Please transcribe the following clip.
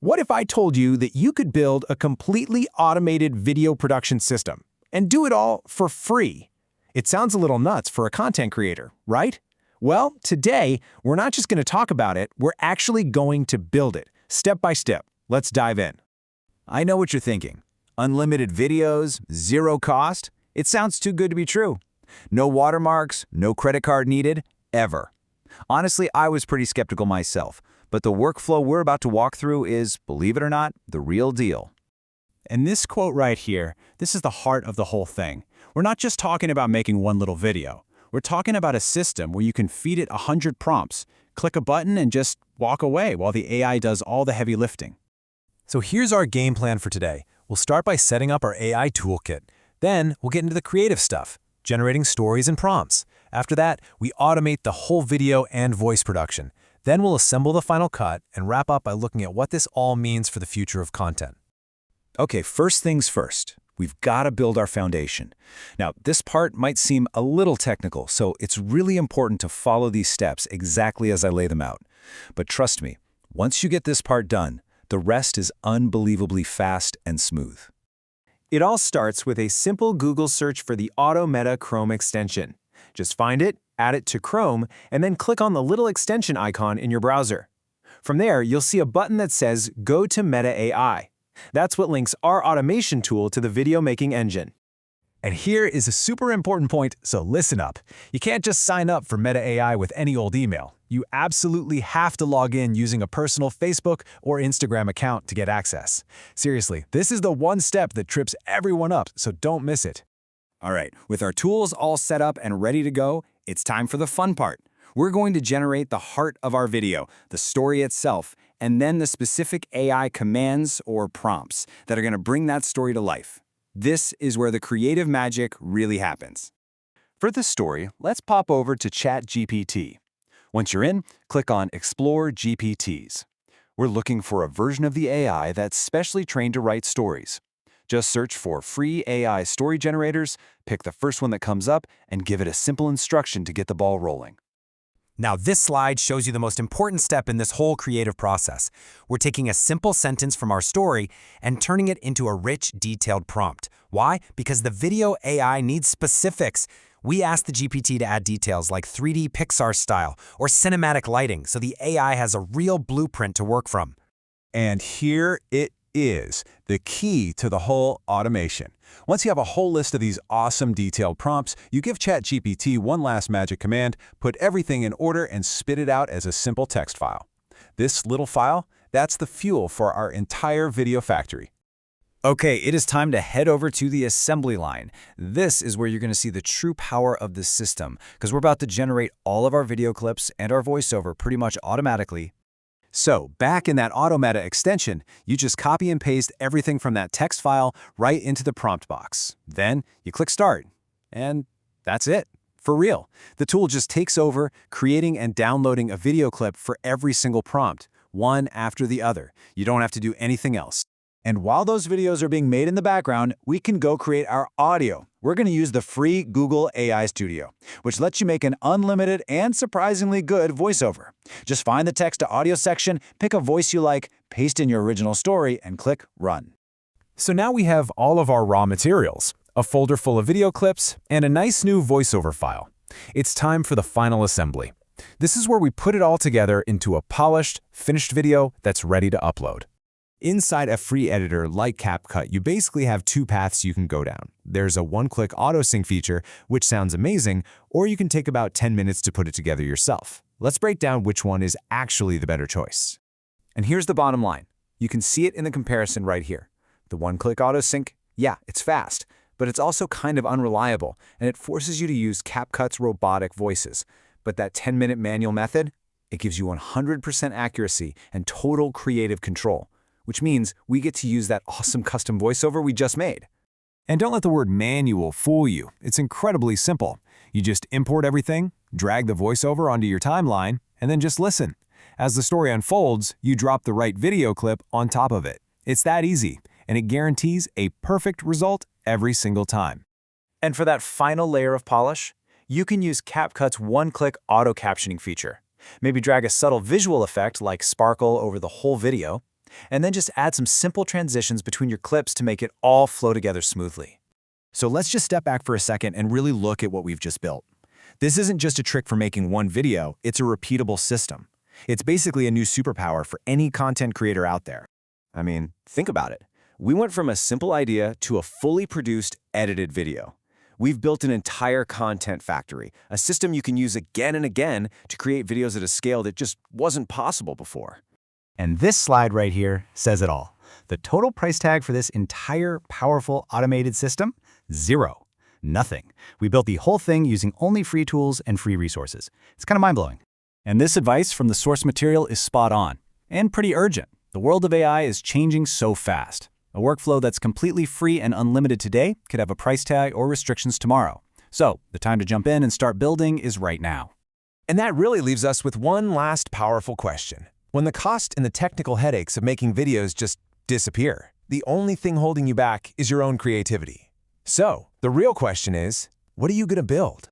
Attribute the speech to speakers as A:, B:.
A: What if I told you that you could build a completely automated video production system and do it all for free? It sounds a little nuts for a content creator, right? Well, today, we're not just going to talk about it, we're actually going to build it, step by step. Let's dive in.
B: I know what you're thinking. Unlimited videos, zero cost? It sounds too good to be true. No watermarks, no credit card needed, ever. Honestly, I was pretty skeptical myself, but the workflow we're about to walk through is, believe it or not, the real deal.
C: And this quote right here, this is the heart of the whole thing. We're not just talking about making one little video. We're talking about a system where you can feed it 100 prompts, click a button, and just walk away while the AI does all the heavy lifting.
A: So here's our game plan for today. We'll start by setting up our AI toolkit. Then we'll get into the creative stuff, generating stories and prompts. After that, we automate the whole video and voice production. Then we'll assemble the final cut and wrap up by looking at what this all means for the future of content.
B: Okay, first things first. We've got to build our foundation. Now, this part might seem a little technical, so it's really important to follow these steps exactly as I lay them out. But trust me, once you get this part done, the rest is unbelievably fast and smooth.
A: It all starts with a simple Google search for the Auto Meta Chrome extension. Just find it, add it to Chrome, and then click on the little extension icon in your browser. From there, you'll see a button that says Go to Meta AI. That's what links our automation tool to the video making engine. And here is a super important point, so listen up. You can't just sign up for Meta AI with any old email. You absolutely have to log in using a personal Facebook or Instagram account to get access. Seriously, this is the one step that trips everyone up, so don't miss it.
B: All right, with our tools all set up and ready to go, it's time for the fun part. We're going to generate the heart of our video, the story itself, and then the specific AI commands or prompts that are going to bring that story to life. This is where the creative magic really happens. For this story, let's pop over to ChatGPT. Once you're in, click on Explore GPTs. We're looking for a version of the AI that's specially trained to write stories. Just search for free AI story generators, pick the first one that comes up, and give it a simple instruction to get the ball rolling.
A: Now this slide shows you the most important step in this whole creative process. We're taking a simple sentence from our story and turning it into a rich, detailed prompt. Why? Because the video AI needs specifics. We asked the GPT to add details like 3D Pixar style or cinematic lighting, so the AI has a real blueprint to work from.
C: And here it is, the key to the whole automation. Once you have a whole list of these awesome detailed prompts, you give ChatGPT one last magic command, put everything in order, and spit it out as a simple text file. This little file, that's the fuel for our entire video factory.
B: Okay, it is time to head over to the assembly line. This is where you're going to see the true power of the system, because we're about to generate all of our video clips and our voiceover pretty much automatically.
A: So, back in that Auto Meta extension, you just copy and paste everything from that text file right into the prompt box. Then you click Start, and that's it. For real. The tool just takes over, creating and downloading a video clip for every single prompt, one after the other. You don't have to do anything else.
C: And while those videos are being made in the background, we can go create our audio. We're going to use the free Google AI Studio, which lets you make an unlimited and surprisingly good voiceover. Just find the text to audio section, pick a voice you like, paste in your original story, and click Run.
A: So now we have all of our raw materials, a folder full of video clips, and a nice new voiceover file. It's time for the final assembly. This is where we put it all together into a polished, finished video that's ready to upload. Inside a free editor like CapCut, you basically have two paths you can go down. There's a one-click auto-sync feature, which sounds amazing, or you can take about 10 minutes to put it together yourself. Let's break down which one is actually the better choice. And here's the bottom line. You can see it in the comparison right here. The one-click auto-sync, yeah, it's fast, but it's also kind of unreliable, and it forces you to use CapCut's robotic voices. But that 10-minute manual method, it gives you 100% accuracy and total creative control, which means we get to use that awesome custom voiceover we just made. And don't let the word manual fool you. It's incredibly simple. You just import everything, drag the voiceover onto your timeline, and then just listen. As the story unfolds, you drop the right video clip on top of it. It's that easy, and it guarantees a perfect result every single time. And for that final layer of polish, you can use CapCut's one-click auto-captioning feature. Maybe drag a subtle visual effect like sparkle over the whole video,
B: and then just add some simple transitions between your clips to make it all flow together smoothly. So let's just step back for a second and really look at what we've just built. This isn't just a trick for making one video, it's a repeatable system. It's basically a new superpower for any content creator out there. I mean, think about it. We went from a simple idea to a fully produced, edited video. We've built an entire content factory, a system you can use again and again to create videos at a scale that just wasn't possible before.
D: And this slide right here says it all. The total price tag for this entire powerful automated system? $0. Nothing. We built the whole thing using only free tools and free resources. It's kind of mind-blowing.
B: And this advice from the source material is spot on and pretty urgent. The world of AI is changing so fast. A workflow that's completely free and unlimited today could have a price tag or restrictions tomorrow. So the time to jump in and start building is right now.
A: And that really leaves us with one last powerful question. When the cost and the technical headaches of making videos just disappear, the only thing holding you back is your own creativity. So, the real question is, what are you going to build?